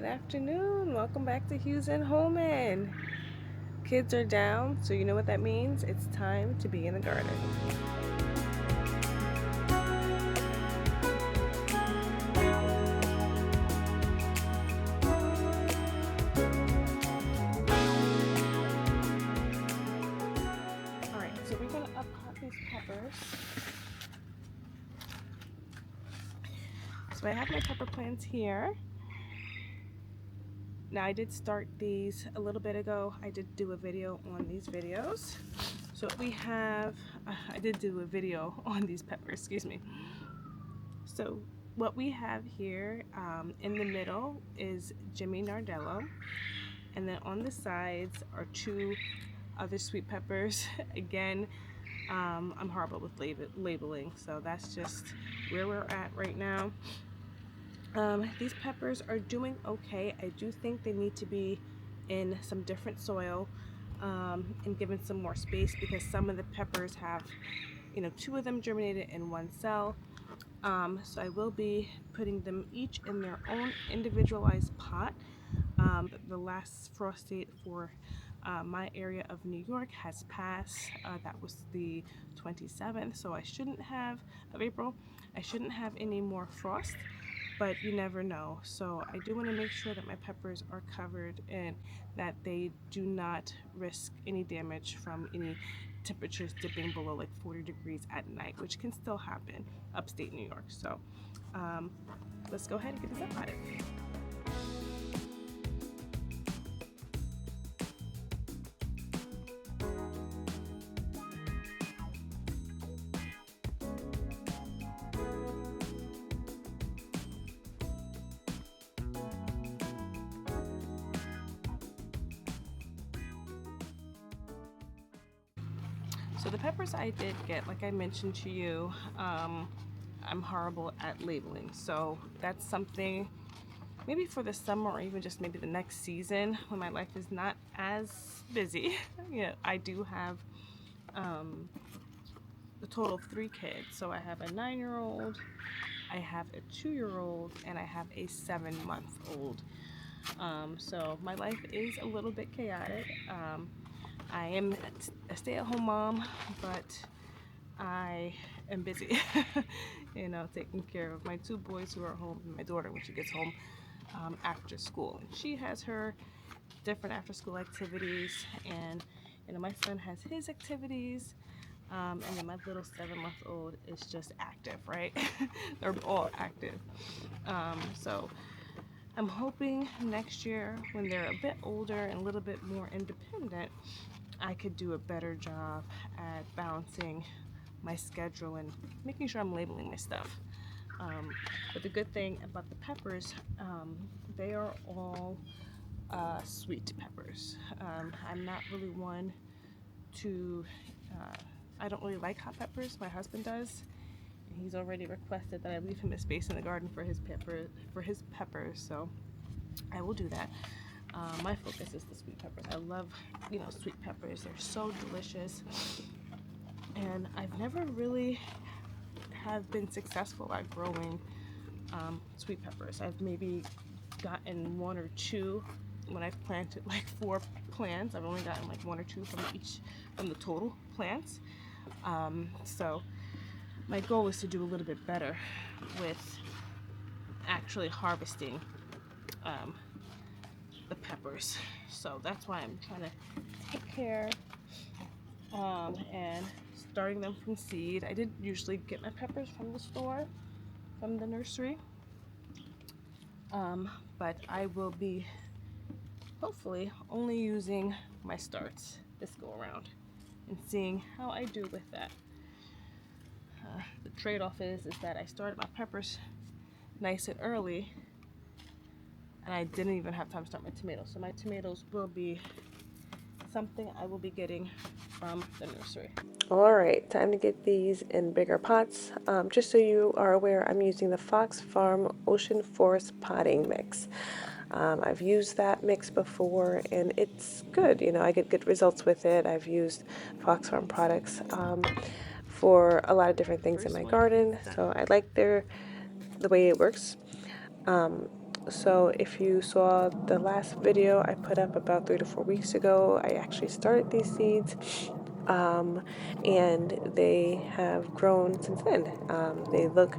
Good afternoon. Welcome back to Hughes and Hoellman. Kids are down, so you know what that means. It's time to be in the garden. Alright, so we're going to upcut these peppers. So I have my pepper plants here. Now I did start these a little bit ago. I did do a video on these videos. So we have, I did do a video on these peppers, excuse me. So what we have here in the middle is Jimmy Nardello. And then on the sides are two other sweet peppers. Again, I'm horrible with labeling, so that's just where we're at right now. These peppers are doing okay. I do think they need to be in some different soil and given some more space, because some of the peppers have, two of them germinated in one cell. So I will be putting them each in their own individualized pot. The last frost date for my area of New York has passed. That was the 27th, so I shouldn't have, of April, I shouldn't have any more frost, but you never know. So I do want to make sure that my peppers are covered and that they do not risk any damage from any temperatures dipping below like 40 degrees at night, which can still happen upstate New York. So let's go ahead and get this up at it. So the peppers I did get, like I mentioned to you, I'm horrible at labeling. So that's something maybe for the summer, or even just maybe the next season when my life is not as busy. I do have a total of 3 kids. So I have a 9-year-old, I have a 2-year-old, and I have a 7-month-old. So my life is a little bit chaotic. I am a stay-at-home mom, but I am busy, taking care of my 2 boys who are home and my daughter when she gets home after school. And she has her different after-school activities, and my son has his activities, and then my little 7-month-old is just active, right? They're all active. So I'm hoping next year, when they're a bit older and a little bit more independent, I could do a better job at balancing my schedule and making sure I'm labeling my stuff. But the good thing about the peppers, they are all sweet peppers. I'm not really one to, I don't really like hot peppers. My husband does. And he's already requested that I leave him a space in the garden for his peppers, so I will do that. My focus is the sweet peppers. I love, sweet peppers. They're so delicious. And I've never really have been successful at growing sweet peppers. I've maybe gotten 1 or 2 when I've planted like 4 plants. I've only gotten like 1 or 2 from the total plants. So my goal is to do a little bit better with actually harvesting the peppers. So that's why I'm trying to take care and starting them from seed. I did usually get my peppers from the store, from the nursery, but I will be hopefully only using my starts this go around and seeing how I do with that. The trade-off is that I started my peppers nice and early, and I didn't even have time to start my tomatoes. So my tomatoes will be something I will be getting from the nursery. All right, time to get these in bigger pots. Just so you are aware, I'm using the Fox Farm Ocean Forest potting mix. I've used that mix before and it's good. I get good results with it. I've used Fox Farm products for a lot of different things in my garden, so I like the way it works. So if you saw the last video I put up about 3 to 4 weeks ago, I actually started these seeds. And they have grown since then. They look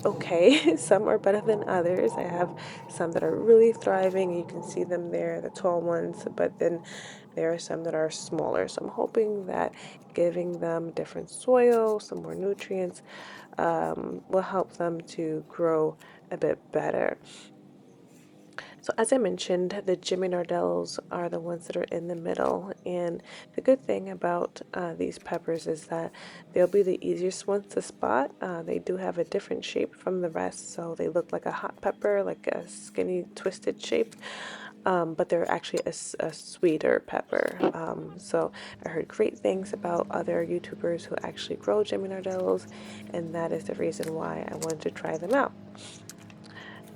okay. Some are better than others. I have some that are really thriving. You can see them there, the tall ones, but then there are some that are smaller. So I'm hoping that giving them different soil, some more nutrients, will help them to grow a bit better. So as I mentioned, the Jimmy Nardellos are the ones that are in the middle. And the good thing about these peppers is that they'll be the easiest ones to spot. They do have a different shape from the rest. So they look like a hot pepper, like a skinny twisted shape. But they're actually a sweeter pepper. So I heard great things about other YouTubers who actually grow Jimmy Nardellos. And that is the reason why I wanted to try them out.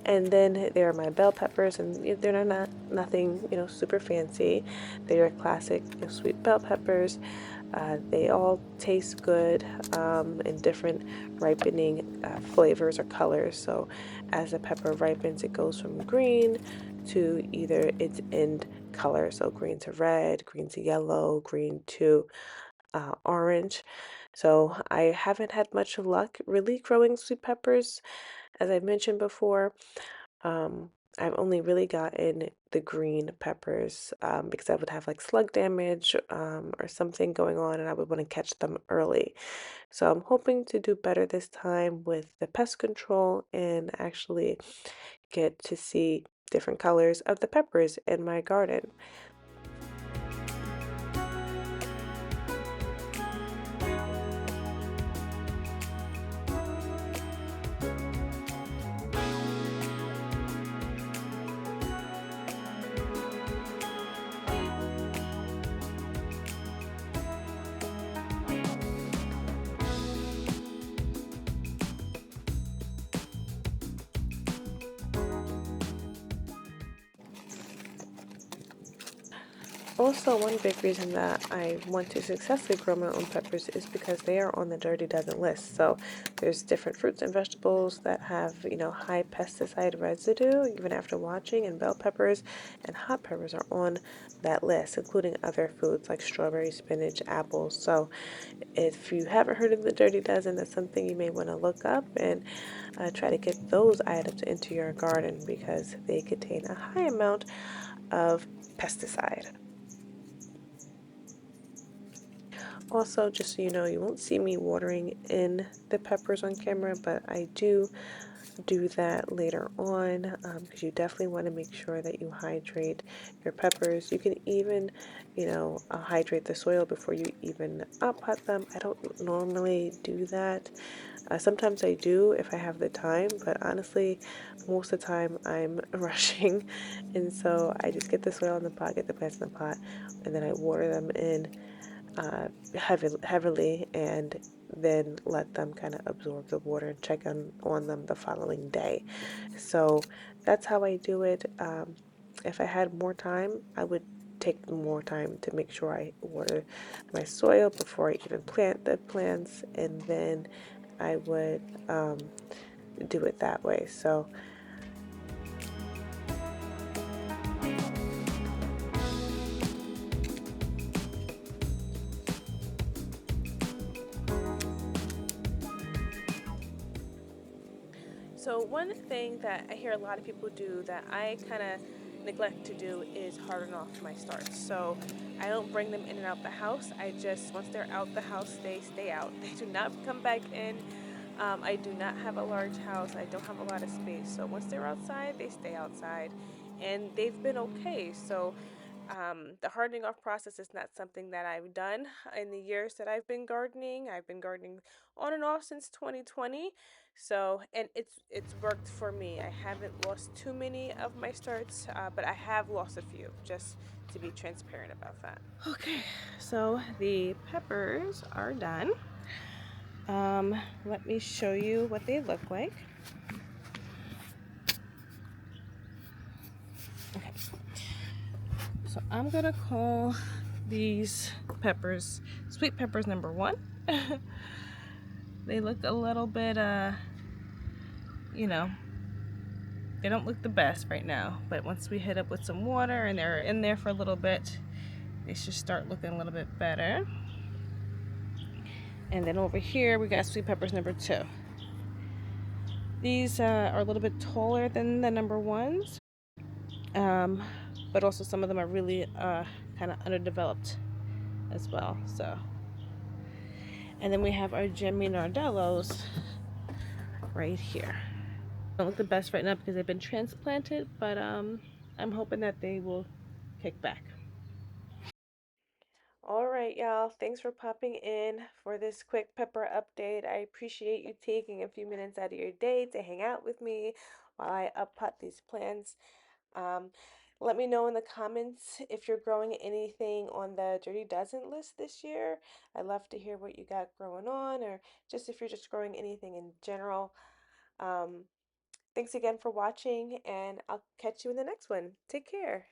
And then there are my bell peppers, and they're not nothing, super fancy. They are classic, sweet bell peppers. They all taste good in different ripening flavors or colors. So as the pepper ripens, it goes from green to either its end color. So green to red, green to yellow, green to orange. So I haven't had much luck really growing sweet peppers, as I mentioned before. Um, I've only really gotten the green peppers because I would have like slug damage or something going on, and I would want to catch them early. So I'm hoping to do better this time with the pest control and actually get to see different colors of the peppers in my garden. Also, one big reason that I want to successfully grow my own peppers is because they are on the Dirty Dozen list. So there's different fruits and vegetables that have, high pesticide residue, even after watching, and bell peppers and hot peppers are on that list, including other foods like strawberries, spinach, apples. So if you haven't heard of the Dirty Dozen, that's something you may want to look up and try to get those items into your garden because they contain a high amount of pesticide. Also, just so you know, you won't see me watering in the peppers on camera, but I do that later on because you definitely want to make sure that you hydrate your peppers. You can even, hydrate the soil before you even pot them. I don't normally do that. Sometimes I do if I have the time, but honestly, most of the time I'm rushing. And so I just get the soil in the pot, get the plants in the pot, and then I water them in heavily, and then let them kind of absorb the water and check on them the following day. So that's how I do it. If I had more time, I would take more time to make sure I water my soil before I even plant the plants, and then I would do it that way. So one thing that I hear a lot of people do that I kind of neglect to do is harden off my starts. So I don't bring them in and out the house. I just, once they're out the house, they stay out. They do not come back in. I do not have a large house. I don't have a lot of space. So once they're outside, they stay outside. And they've been okay. So the hardening off process is not something that I've done in the years that I've been gardening. I've been gardening on and off since 2020. So, and it's worked for me. I haven't lost too many of my starts, but I have lost a few, just to be transparent about that. Okay, so the peppers are done. Let me show you what they look like. Okay, so I'm gonna call these peppers sweet peppers number 1. They look a little bit, They don't look the best right now, but once we hit up with some water and they're in there for a little bit, they should start looking a little bit better. And then over here, we got sweet peppers number 2. These are a little bit taller than the number 1s, um, but also some of them are really kind of underdeveloped as well. So, and then we have our Jimmy Nardellos right here. Don't look the best right now because they've been transplanted, but I'm hoping that they will kick back. All right, y'all. Thanks for popping in for this quick pepper update. I appreciate you taking a few minutes out of your day to hang out with me while I uppot these plants. Um, Let me know in the comments if you're growing anything on the Dirty Dozen list this year. I'd love to hear what you got growing on, or just if you're just growing anything in general. Um, Thanks again for watching, and I'll catch you in the next one. Take care.